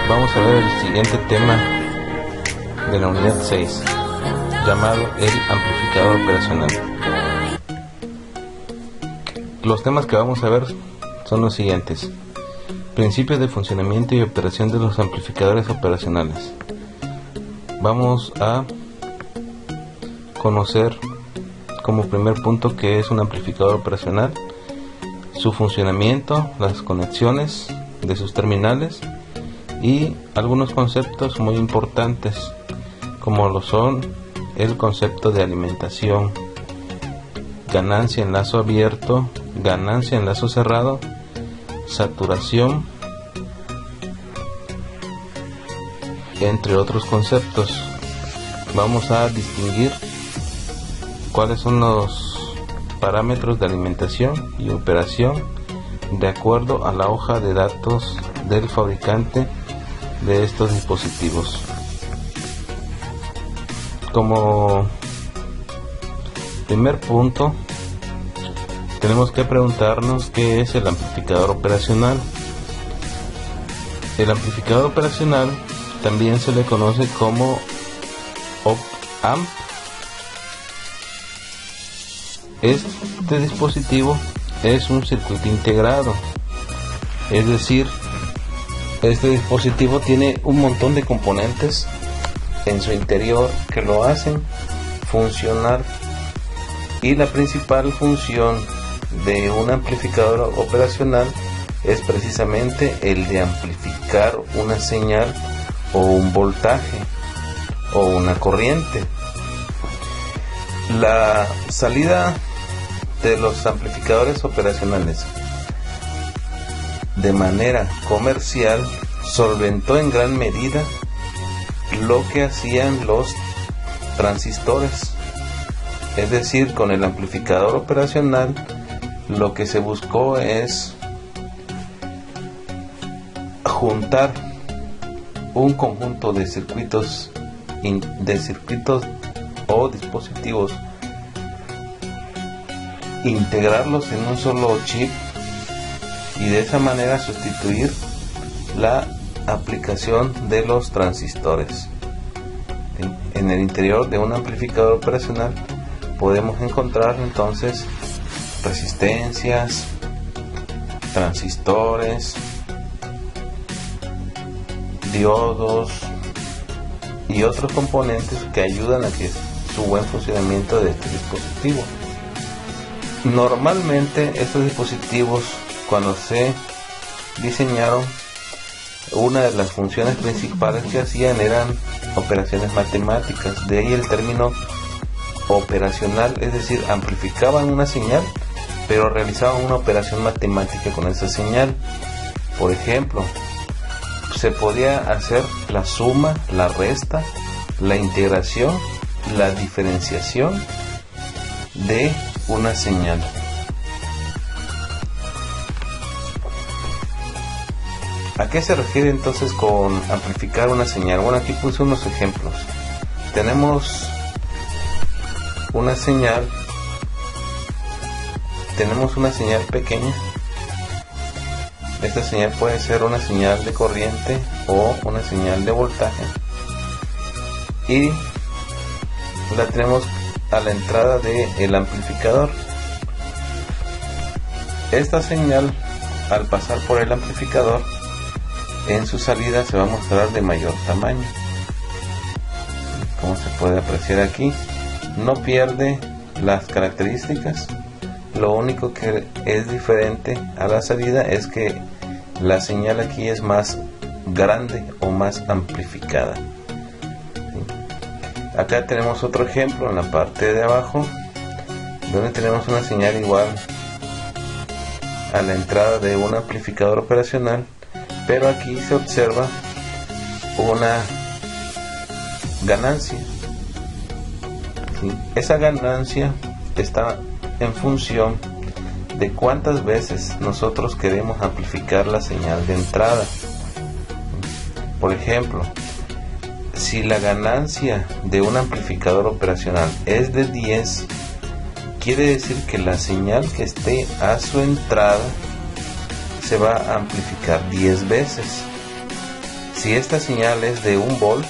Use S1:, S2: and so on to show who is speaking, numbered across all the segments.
S1: Vamos a ver el siguiente tema de la unidad 6, llamado el amplificador operacional. Los temas que vamos a ver son los siguientes: principios de funcionamiento y operación de los amplificadores operacionales. Vamos a conocer como primer punto qué es un amplificador operacional, su funcionamiento, las conexiones de sus terminales y algunos conceptos muy importantes como lo son el concepto de alimentación, ganancia en lazo abierto, ganancia en lazo cerrado, saturación, entre otros conceptos. Vamos a distinguir cuáles son los parámetros de alimentación y operación de acuerdo a la hoja de datos del fabricante de estos dispositivos. Como primer punto, tenemos que preguntarnos qué es el amplificador operacional. El amplificador operacional también se le conoce como op-amp. Este dispositivo es un circuito integrado, es decir, este dispositivo tiene un montón de componentes en su interior que lo hacen funcionar, y la principal función de un amplificador operacional es precisamente el de amplificar una señal o un voltaje o una corriente. La salida de los amplificadores operacionales de manera comercial solventó en gran medida lo que hacían los transistores. Es decir, con el amplificador operacional lo que se buscó es juntar un conjunto de circuitos o dispositivos, integrarlos en un solo chip y de esa manera sustituir la aplicación de los transistores. En el interior de un amplificador operacional podemos encontrar entonces resistencias, transistores, diodos y otros componentes que ayudan a que su buen funcionamiento de este dispositivo. Normalmente estos dispositivos, cuando se diseñaron, una de las funciones principales que hacían eran operaciones matemáticas, de ahí el término operacional, es decir, amplificaban una señal pero realizaban una operación matemática con esa señal. Por ejemplo, se podía hacer la suma, la resta, la integración, la diferenciación de una señal. ¿A qué se refiere entonces con amplificar una señal? Bueno, aquí puse unos ejemplos. Tenemos una señal pequeña. Esta señal puede ser una señal de corriente o una señal de voltaje, y la tenemos a la entrada del amplificador. Esta señal, al pasar por el amplificador, en su salida se va a mostrar de mayor tamaño. Como se puede apreciar aquí, no pierde las características. Lo único que es diferente a la salida es que la señal aquí es más grande o más amplificada. Acá tenemos otro ejemplo en la parte de abajo, donde tenemos una señal igual a la entrada de un amplificador operacional, pero aquí se observa una ganancia. Esa ganancia está en función de cuántas veces nosotros queremos amplificar la señal de entrada. Por ejemplo, si la ganancia de un amplificador operacional es de 10, quiere decir que la señal que esté a su entrada se va a amplificar 10 veces. Si esta señal es de 1 volt,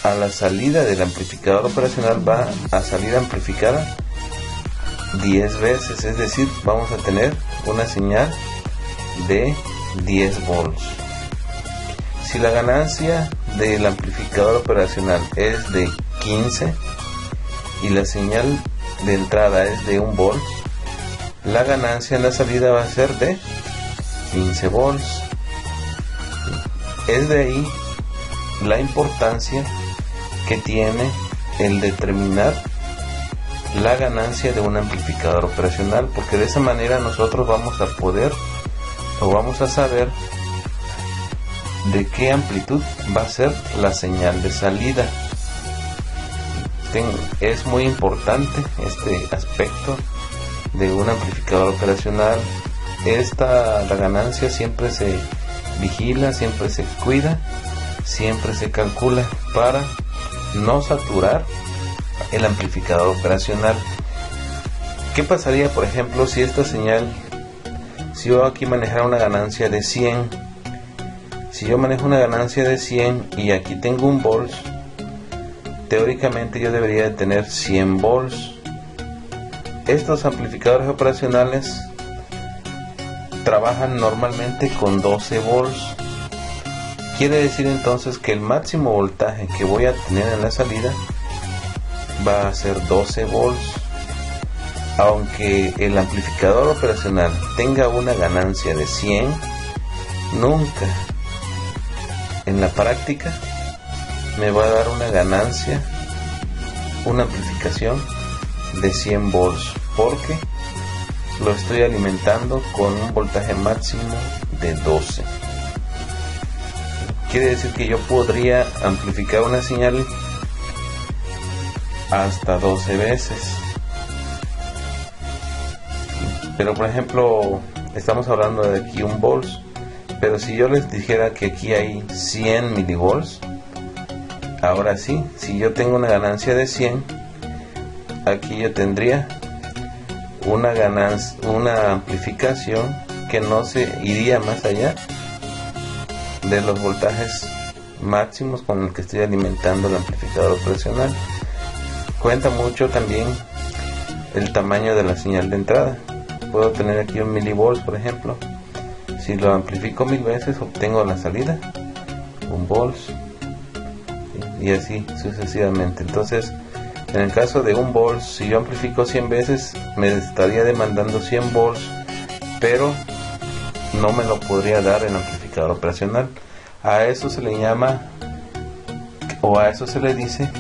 S1: a la salida del amplificador operacional va a salir amplificada 10 veces, es decir, vamos a tener una señal de 10 volts. Si la ganancia del amplificador operacional es de 15 y la señal de entrada es de 1 volt, la ganancia en la salida va a ser de 15 volts. Es de ahí la importancia que tiene el determinar la ganancia de un amplificador operacional, porque de esa manera nosotros vamos a poder o vamos a saber de qué amplitud va a ser la señal de salida. Es muy importante este aspecto de un amplificador operacional. La ganancia siempre se vigila, siempre se cuida, siempre se calcula para no saturar el amplificador operacional. ¿Qué pasaría, por ejemplo, si esta señal, si yo aquí manejara una ganancia de 100? Si yo manejo una ganancia de 100 y aquí tengo 1 volt, teóricamente yo debería de tener 100 volts. Estos amplificadores operacionales trabajan normalmente con 12 volts. Quiere decir entonces que el máximo voltaje que voy a tener en la salida va a ser 12 volts. Aunque el amplificador operacional tenga una ganancia de 100, nunca en la práctica me va a dar una ganancia, una amplificación de 100 volts, porque lo estoy alimentando con un voltaje máximo de 12. Quiere decir que yo podría amplificar una señal hasta 12 veces. Pero por ejemplo, estamos hablando de aquí 1 volt, pero si yo les dijera que aquí hay 100 milivolts, ahora sí, si yo tengo una ganancia de 100, aquí yo tendría una amplificación que no se iría más allá de los voltajes máximos con el que estoy alimentando el amplificador operacional. Cuenta mucho también el tamaño de la señal de entrada. Puedo tener aquí 1 milivolts, por ejemplo. Si lo amplifico 1000 veces, obtengo la salida 1 volts, y así sucesivamente. Entonces, en el caso de 1 volt, si yo amplifico 100 veces, me estaría demandando 100 volts, pero no me lo podría dar el amplificador operacional. A eso se le llama, o a eso se le dice,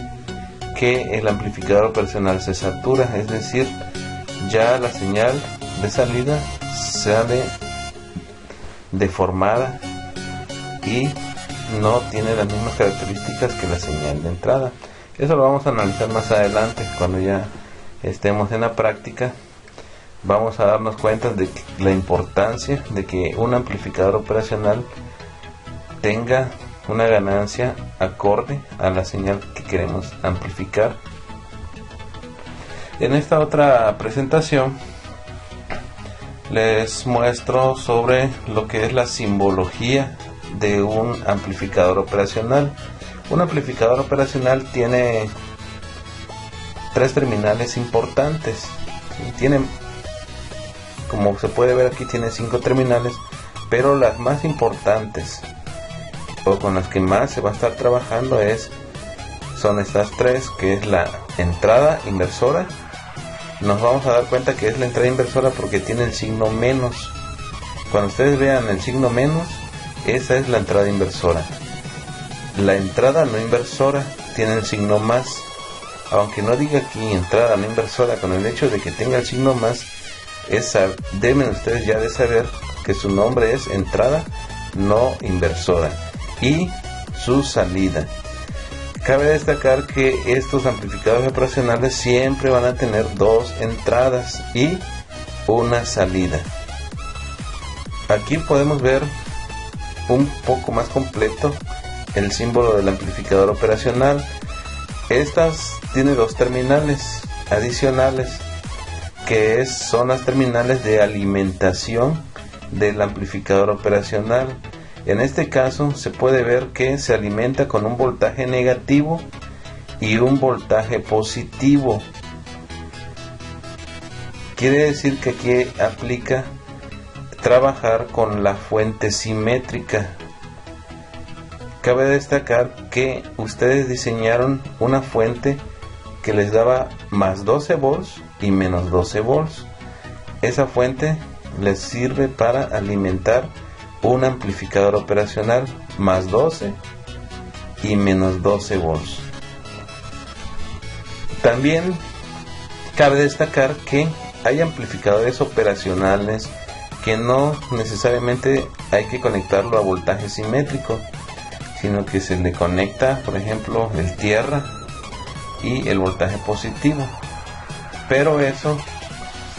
S1: que el amplificador operacional se satura, es decir, ya la señal de salida sale deformada y no tiene las mismas características que la señal de entrada. Eso lo vamos a analizar más adelante, cuando ya estemos en la práctica. Vamos a darnos cuenta de la importancia de que un amplificador operacional tenga una ganancia acorde a la señal que queremos amplificar. En esta otra presentación les muestro sobre lo que es la simbología de un amplificador operacional. Un amplificador operacional tiene 3 terminales importantes. Tiene, como se puede ver aquí, tiene 5 terminales, pero las más importantes o con las que más se va a estar trabajando son estas 3, que es la entrada inversora. Nos vamos a dar cuenta que es la entrada inversora porque tiene el signo menos. Cuando ustedes vean el signo menos, esa es la entrada inversora. La entrada no inversora tiene el signo más. Aunque no diga aquí entrada no inversora, con el hecho de que tenga el signo más, deben ustedes ya de saber que su nombre es entrada no inversora y su salida. Cabe destacar que estos amplificadores operacionales siempre van a tener 2 entradas y una salida. Aquí podemos ver un poco más completo el símbolo del amplificador operacional. Estas tiene 2 terminales adicionales, que son las terminales de alimentación del amplificador operacional. En este caso se puede ver que se alimenta con un voltaje negativo y un voltaje positivo. Quiere decir que aquí aplica trabajar con la fuente simétrica. Cabe destacar que ustedes diseñaron una fuente que les daba más 12 volts y menos 12 volts. Esa fuente les sirve para alimentar un amplificador operacional más 12 y menos 12 volts. También cabe destacar que hay amplificadores operacionales que no necesariamente hay que conectarlo a voltaje simétrico, sino que se le conecta, por ejemplo, el tierra y el voltaje positivo, pero eso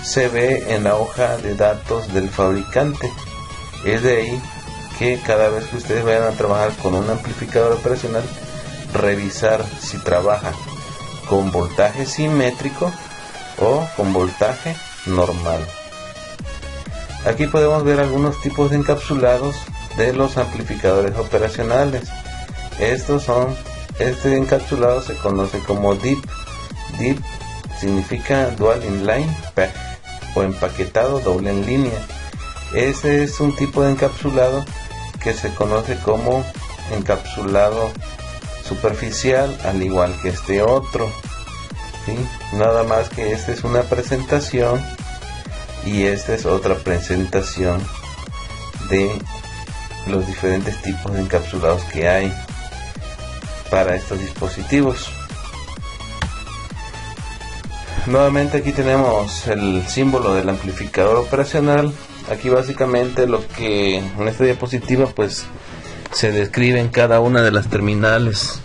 S1: se ve en la hoja de datos del fabricante. Es de ahí que cada vez que ustedes vayan a trabajar con un amplificador operacional, revisar si trabaja con voltaje simétrico o con voltaje normal. Aquí podemos ver algunos tipos de encapsulados de los amplificadores operacionales. Este encapsulado se conoce como DIP. DIP significa Dual Inline Pack o empaquetado doble en línea. Este es un tipo de encapsulado que se conoce como encapsulado superficial, al igual que este otro, ¿sí? Nada más que esta es una presentación y esta es otra presentación de los diferentes tipos de encapsulados que hay para estos dispositivos. Nuevamente aquí tenemos el símbolo del amplificador operacional. Aquí básicamente lo que en esta diapositiva pues se describe en cada una de las terminales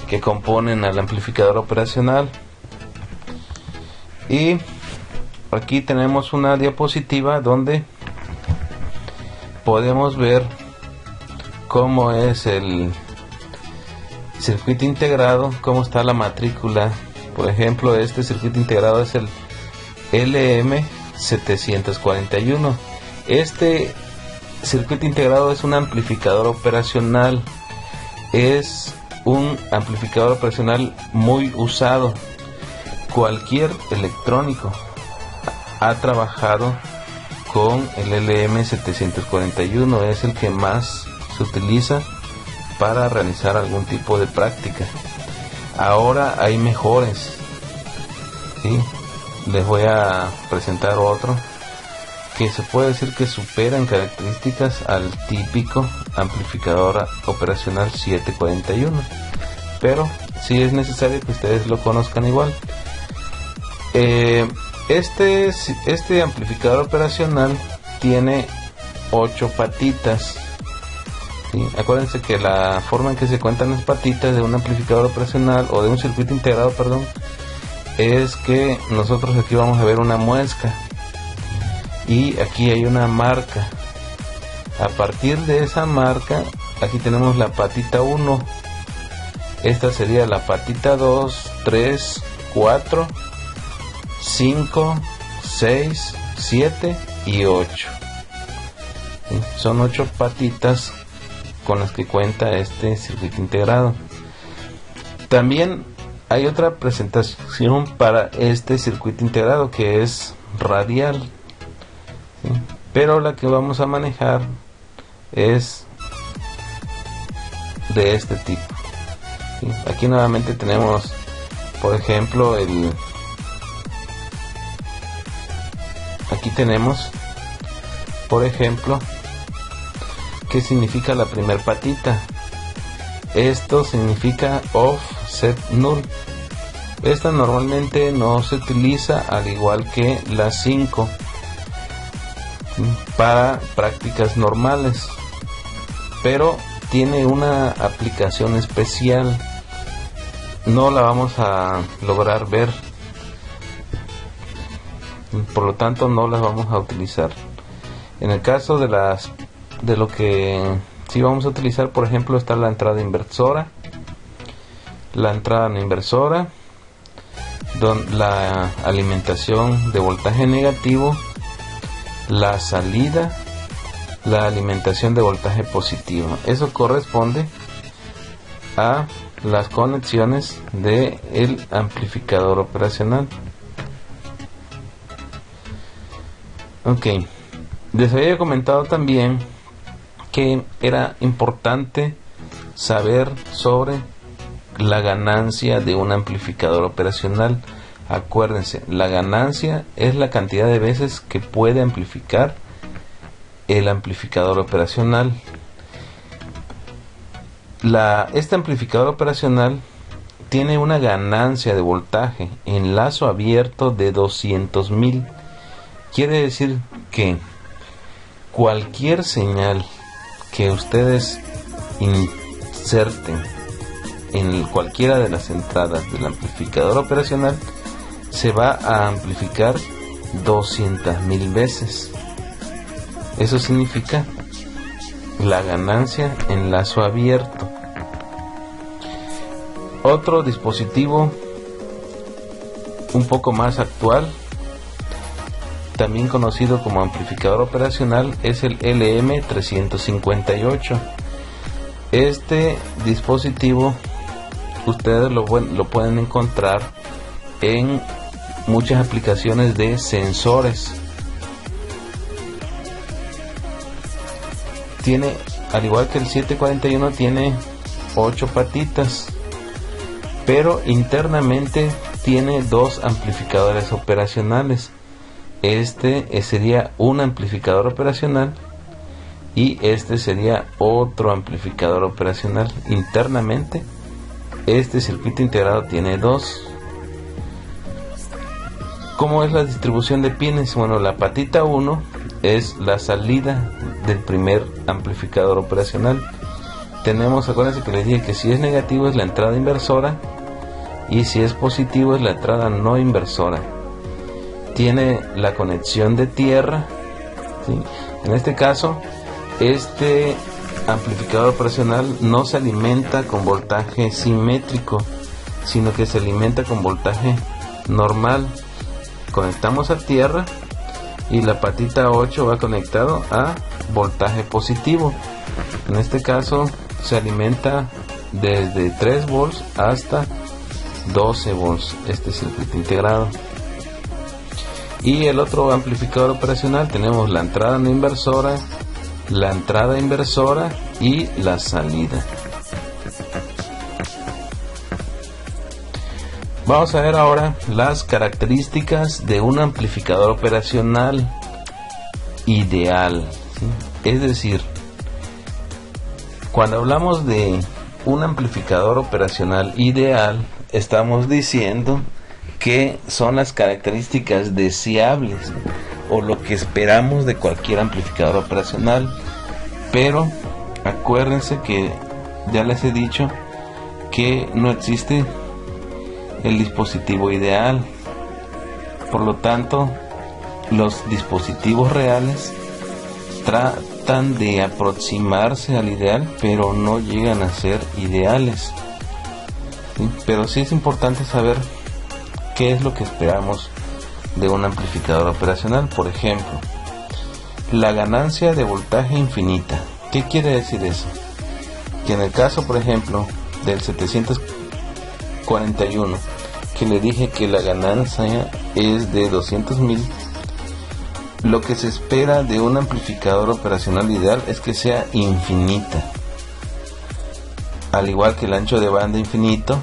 S1: que componen al amplificador operacional. Y aquí tenemos una diapositiva donde podemos ver cómo es el circuito integrado, cómo está la matrícula. Por ejemplo, este circuito integrado es el LM741. Este circuito integrado es un amplificador operacional. Es un amplificador operacional muy usado. Cualquier electrónico ha trabajado con el LM741. Es el que más se utiliza para realizar algún tipo de práctica. Ahora hay mejores, ¿sí? Les voy a presentar otro que se puede decir que supera en características al típico amplificador operacional 741, pero sí es necesario que ustedes lo conozcan igual. Este amplificador operacional tiene 8 patitas. ¿Sí? Acuérdense que la forma en que se cuentan las patitas de un amplificador operacional o de un circuito integrado, es que nosotros aquí vamos a ver una muesca y aquí hay una marca. A partir de esa marca, aquí tenemos la patita 1. Esta sería la patita 2, 3, 4, 5, 6, 7 y 8. ¿Sí? Son 8 patitas con las que cuenta este circuito integrado. También hay otra presentación para este circuito integrado que es radial, ¿sí? Pero la que vamos a manejar es de este tipo, ¿sí? Aquí nuevamente tenemos, por ejemplo, aquí tenemos, por ejemplo, ¿qué significa la primer patita? Esto significa offset null. Esta normalmente no se utiliza, al igual que la 5, para prácticas normales, pero tiene una aplicación especial. No la vamos a lograr ver, por lo tanto no las vamos a utilizar. En el caso de lo que sí vamos a utilizar, por ejemplo, está la entrada inversora, la alimentación de voltaje negativo, la salida la alimentación de voltaje positivo. Eso corresponde a las conexiones del amplificador operacional. Ok, les había comentado también que era importante saber sobre la ganancia de un amplificador operacional. Acuérdense, la ganancia es la cantidad de veces que puede amplificar el amplificador operacional. Este amplificador operacional tiene una ganancia de voltaje en lazo abierto de 200.000. Quiere decir que cualquier señal que ustedes inserten en cualquiera de las entradas del amplificador operacional se va a amplificar 200.000 veces. Eso significa la ganancia en lazo abierto. Otro dispositivo un poco más actual, también conocido como amplificador operacional, es el LM358. Este dispositivo ustedes lo pueden encontrar en muchas aplicaciones de sensores. Tiene, al igual que el 741, tiene 8 patitas, pero internamente tiene 2 amplificadores operacionales. Este sería un amplificador operacional y este sería otro amplificador operacional. Internamente este circuito integrado tiene 2. ¿Cómo es la distribución de pines? Bueno, la patita 1 es la salida del primer amplificador operacional. Tenemos, acuérdense que les dije que si es negativo es la entrada inversora y si es positivo es la entrada no inversora. Tiene la conexión de tierra, ¿sí? En este caso, este amplificador operacional no se alimenta con voltaje simétrico, sino que se alimenta con voltaje normal. Conectamos a tierra y la patita 8 va conectado a voltaje positivo. En este caso se alimenta desde 3 volts hasta 12 volts este circuito integrado. Y el otro amplificador operacional tenemos la entrada no inversora, la entrada inversora y la salida. Vamos a ver ahora las características de un amplificador operacional ideal, ¿sí? Es decir, cuando hablamos de un amplificador operacional ideal, estamos diciendo que son las características deseables o lo que esperamos de cualquier amplificador operacional. Pero acuérdense que ya les he dicho que no existe el dispositivo ideal. Por lo tanto, los dispositivos reales tratan de aproximarse al ideal, pero no llegan a ser ideales, ¿sí? Pero sí es importante saber qué es lo que esperamos de un amplificador operacional. Por ejemplo, la ganancia de voltaje infinita. ¿Qué quiere decir eso? Que en el caso, por ejemplo, del 741, que le dije que la ganancia es de 200.000, lo que se espera de un amplificador operacional ideal es que sea infinita. Al igual que el ancho de banda infinito,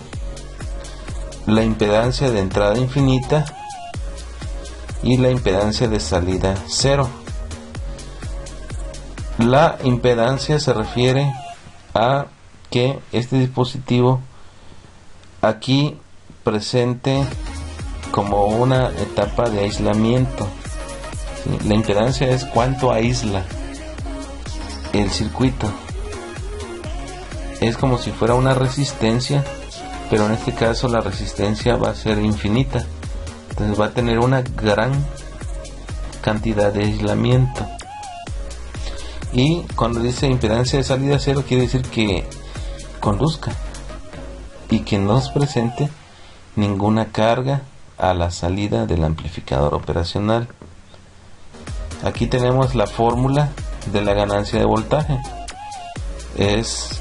S1: la impedancia de entrada infinita y la impedancia de salida cero. La impedancia se refiere a que este dispositivo aquí presente como una etapa de aislamiento, ¿sí? La impedancia es cuánto aísla el circuito. Es como si fuera una resistencia, pero en este caso la resistencia va a ser infinita, entonces va a tener una gran cantidad de aislamiento. Y cuando dice impedancia de salida cero, quiere decir que conduzca y que no se presente ninguna carga a la salida del amplificador operacional. Aquí tenemos la fórmula de la ganancia de voltaje. Es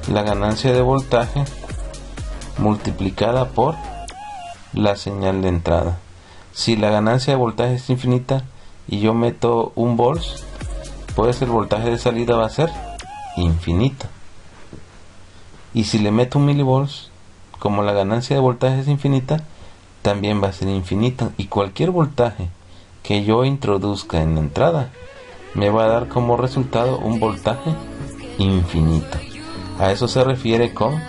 S1: la ganancia de voltaje multiplicada por la señal de entrada. Si la ganancia de voltaje es infinita y yo meto 1 volts, pues el voltaje de salida va a ser infinito. Y si le meto 1 milivolts, como la ganancia de voltaje es infinita, también va a ser infinito. Y cualquier voltaje que yo introduzca en la entrada me va a dar como resultado un voltaje infinito. A eso se refiere con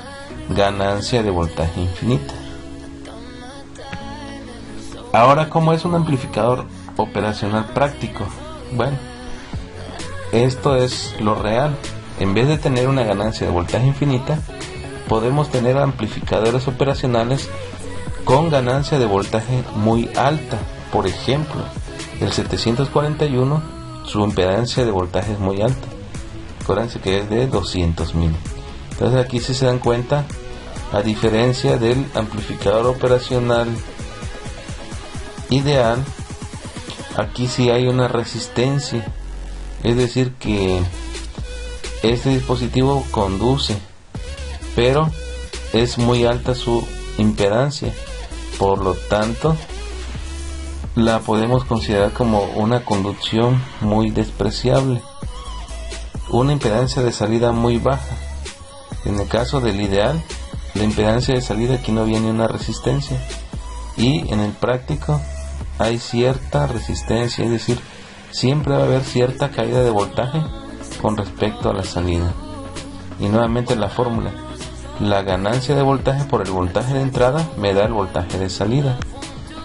S1: ganancia de voltaje infinita. Ahora, ¿cómo es un amplificador operacional práctico? Bueno, esto es lo real. En vez de tener una ganancia de voltaje infinita, podemos tener amplificadores operacionales con ganancia de voltaje muy alta. Por ejemplo, el 741, su impedancia de voltaje es muy alta. Acuérdense que es de 200.000. Entonces aquí, si se dan cuenta, a diferencia del amplificador operacional ideal, aquí sí hay una resistencia. Es decir, que este dispositivo conduce, pero es muy alta su impedancia. Por lo tanto, la podemos considerar como una conducción muy despreciable. Una impedancia de salida muy baja. En el caso del ideal, la impedancia de salida aquí no viene una resistencia. Y en el práctico hay cierta resistencia, es decir, siempre va a haber cierta caída de voltaje con respecto a la salida. Y nuevamente la fórmula: la ganancia de voltaje por el voltaje de entrada me da el voltaje de salida.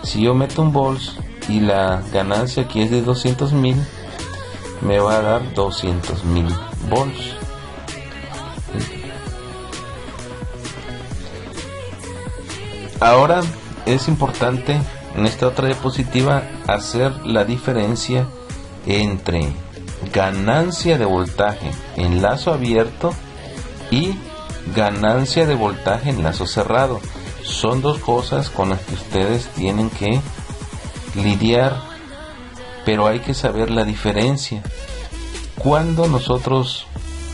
S1: Si yo meto 1 volts y la ganancia aquí es de 200.000, me va a dar 200.000 volts. Ahora es importante en esta otra diapositiva hacer la diferencia entre ganancia de voltaje en lazo abierto y ganancia de voltaje en lazo cerrado. Son dos cosas con las que ustedes tienen que lidiar, pero hay que saber la diferencia. ¿Cuándo nosotros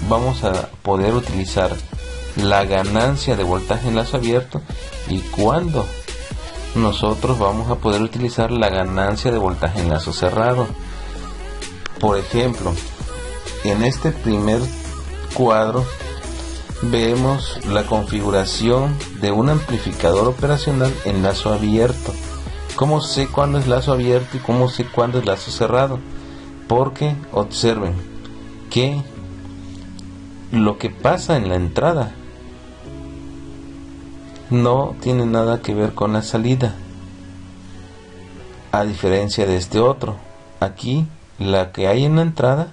S1: vamos a poder utilizar la ganancia de voltaje en lazo abierto y cuándo nosotros vamos a poder utilizar la ganancia de voltaje en lazo cerrado? Por ejemplo, en este primer cuadro vemos la configuración de un amplificador operacional en lazo abierto. ¿Cómo sé cuándo es lazo abierto y cómo sé cuándo es lazo cerrado? Porque observen que lo que pasa en la entrada no tiene nada que ver con la salida, a diferencia de este otro. Aquí la que hay en la entrada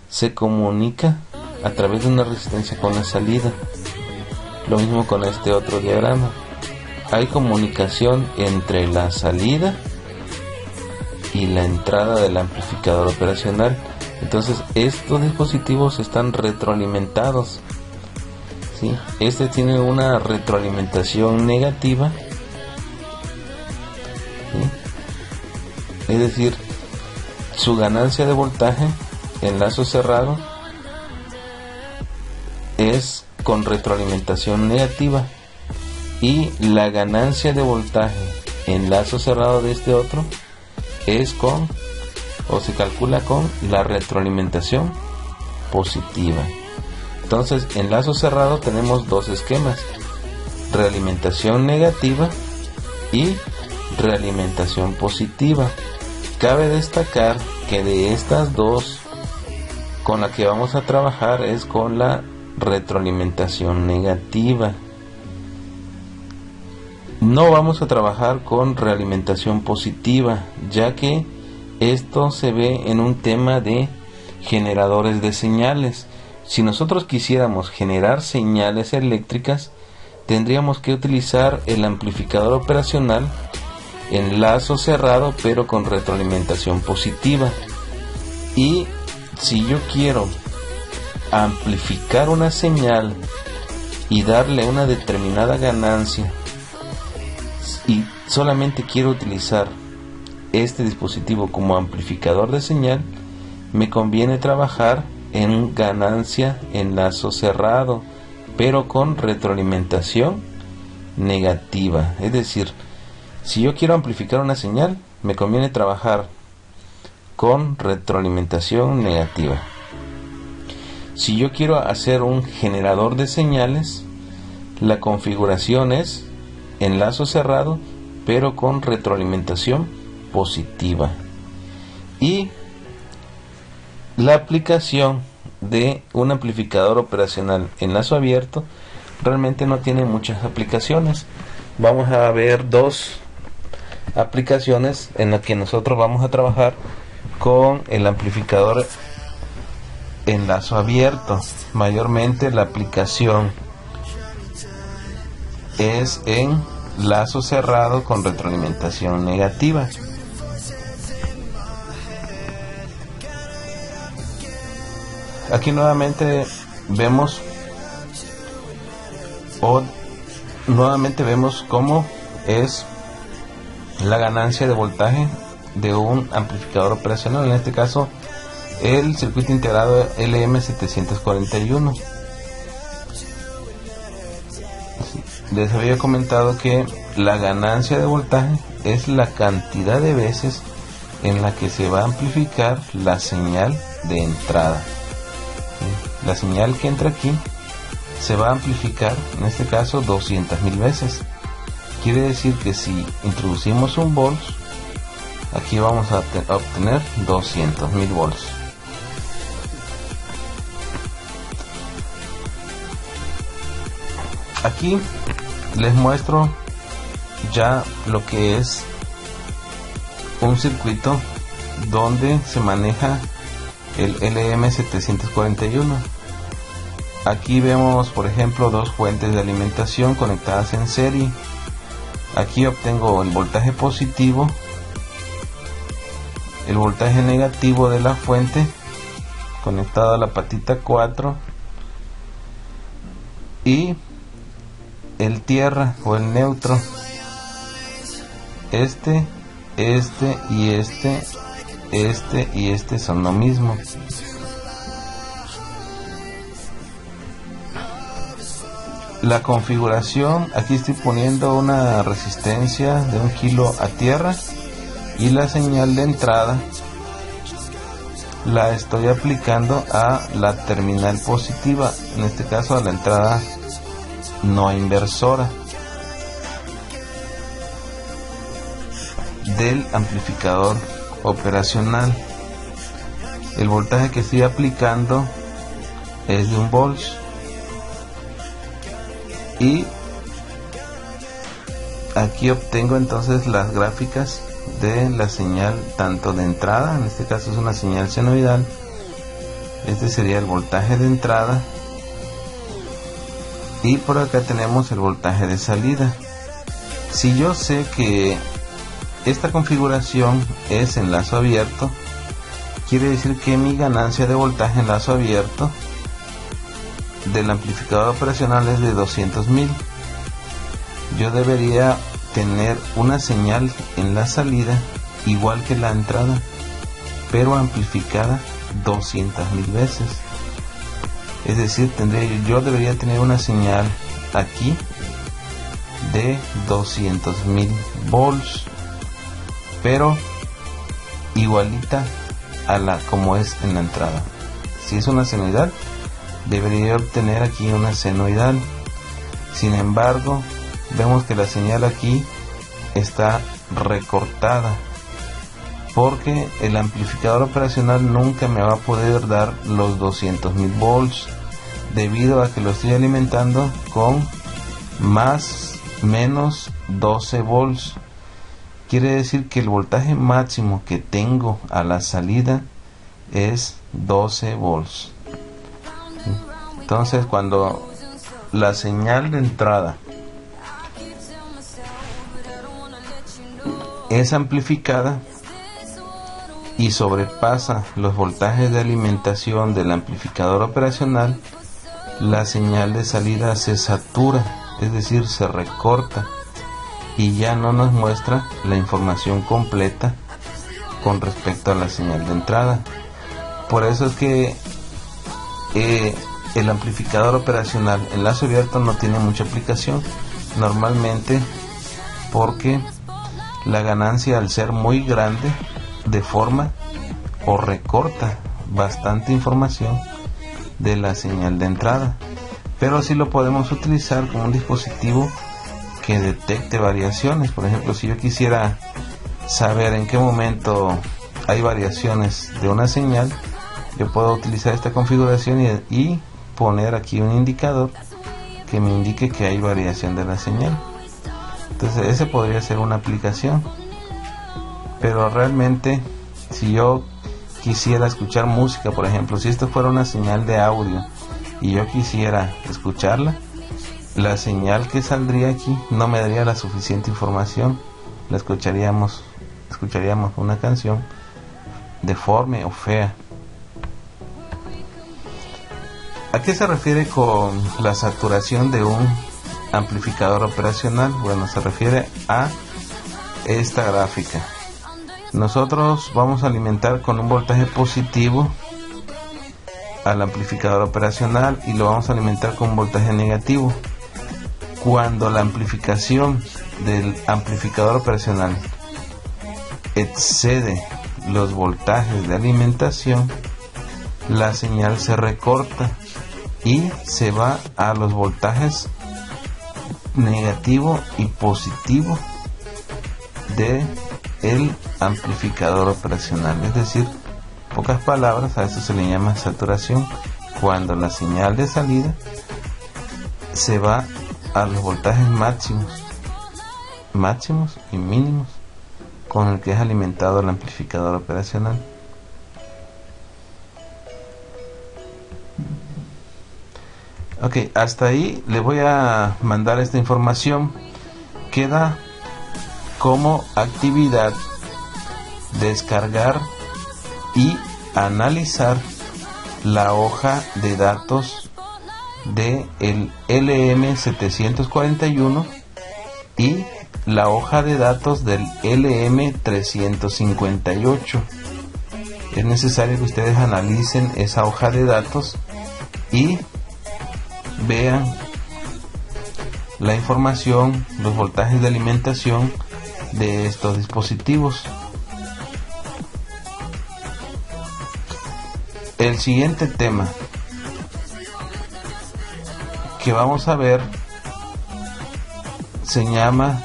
S1: se comunica a través de una resistencia con la salida. Lo mismo con este otro diagrama. Hay comunicación entre la salida y la entrada del amplificador operacional. Entonces estos dispositivos están retroalimentados, ¿sí? Este tiene una retroalimentación negativa, ¿sí? Es decir, su ganancia de voltaje en lazo cerrado es con retroalimentación negativa y la ganancia de voltaje en lazo cerrado de este otro es con, o se calcula con, la retroalimentación positiva. Entonces, en lazo cerrado tenemos dos esquemas: realimentación negativa y realimentación positiva. Cabe destacar que de estas dos, con la que vamos a trabajar es con la retroalimentación negativa. No vamos a trabajar con realimentación positiva, ya que esto se ve en un tema de generadores de señales. Si nosotros quisiéramos generar señales eléctricas, tendríamos que utilizar el amplificador operacional en lazo cerrado, pero con retroalimentación positiva. Y si yo quiero amplificar una señal y darle una determinada ganancia, y solamente quiero utilizar este dispositivo como amplificador de señal, me conviene trabajar en ganancia enlazo cerrado, pero con retroalimentación negativa. Es decir, si yo quiero amplificar una señal, me conviene trabajar con retroalimentación negativa. Si yo quiero hacer un generador de señales, la configuración es enlazo cerrado, pero con retroalimentación positiva. Y la aplicación de un amplificador operacional enlazo abierto realmente no tiene muchas aplicaciones. Vamos a ver dos aplicaciones en las que nosotros vamos a trabajar con el amplificador enlazo abierto. Mayormente la aplicación es en lazo cerrado con retroalimentación negativa. Aquí nuevamente vemos cómo es la ganancia de voltaje de un amplificador operacional, en este caso el circuito integrado LM741. Les había comentado que la ganancia de voltaje es la cantidad de veces en la que se va a amplificar la señal de entrada. La señal que entra aquí se va a amplificar, en este caso 200.000 veces. Quiere decir que si introducimos un volts, aquí vamos a obtener 200.000 volts. Aquí les muestro ya lo que es un circuito donde se maneja el LM741. Aquí vemos, por ejemplo, dos fuentes de alimentación conectadas en serie. Aquí obtengo el voltaje positivo, el voltaje negativo de la fuente conectado a la patita 4 y el tierra o el neutro. Este y este son lo mismo. La configuración, aquí estoy poniendo una resistencia de 1 kilo a tierra y la señal de entrada la estoy aplicando a la terminal positiva, en este caso a la entrada no inversora del amplificador operacional. El voltaje que estoy aplicando es de 1 volts y aquí obtengo entonces las gráficas de la señal tanto de entrada, en este caso es una señal senoidal. Este sería el voltaje de entrada y por acá tenemos el voltaje de salida. Si yo sé que esta configuración es en lazo abierto, quiere decir que mi ganancia de voltaje en lazo abierto del amplificador operacional es de 200.000. Yo debería tener una señal en la salida igual que la entrada, pero amplificada 200.000 veces. Es decir, yo debería tener una señal aquí de 200.000 volts, pero igualita a la como es en la entrada. Si es una senoidal, debería obtener aquí una senoidal. Sin embargo, vemos que la señal aquí está recortada porque el amplificador operacional nunca me va a poder dar los 200.000 volts debido a que lo estoy alimentando con menos 12 volts. Quiere decir que el voltaje máximo que tengo a la salida es 12 volts. Entonces, cuando la señal de entrada es amplificada y sobrepasa los voltajes de alimentación del amplificador operacional, la señal de salida se satura, es decir, se recorta y ya no nos muestra la información completa con respecto a la señal de entrada. Por eso es que el amplificador operacional en lazo abierto no tiene mucha aplicación, normalmente porque la ganancia, al ser muy grande, deforma o recorta bastante información de la señal de entrada. Pero sí lo podemos utilizar como un dispositivo que detecte variaciones. Por ejemplo, si yo quisiera saber en qué momento hay variaciones de una señal, yo puedo utilizar esta configuración y poner aquí un indicador que me indique que hay variación de la señal. Entonces ese podría ser una aplicación. Pero realmente, si yo quisiera escuchar música, por ejemplo, si esto fuera una señal de audio y yo quisiera escucharla, la señal que saldría aquí no me daría la suficiente información. La escucharíamos una canción deforme o fea. ¿A qué se refiere con la saturación de un amplificador operacional? Bueno, se refiere a esta gráfica. Nosotros vamos a alimentar con un voltaje positivo al amplificador operacional y lo vamos a alimentar con un voltaje negativo. Cuando la amplificación del amplificador operacional excede los voltajes de alimentación, la señal se recorta y se va a los voltajes negativo y positivo de el amplificador operacional. Es decir, en pocas palabras, a eso se le llama saturación, cuando la señal de salida se va a los voltajes máximos y mínimos con el que es alimentado el amplificador operacional. Ok, hasta ahí le voy a mandar esta información. Queda como actividad descargar y analizar la hoja de datos de el LM741 y la hoja de datos del LM358. Es necesario que ustedes analicen esa hoja de datos y vean la información, los voltajes de alimentación de estos dispositivos. El siguiente tema que vamos a ver se llama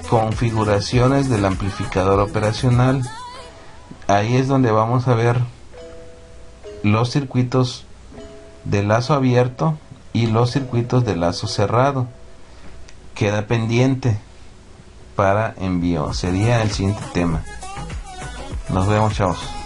S1: configuraciones del amplificador operacional. Ahí es donde vamos a ver los circuitos de lazo abierto y los circuitos de lazo cerrado. Queda pendiente para envío. Sería el siguiente tema. Nos vemos, chavos.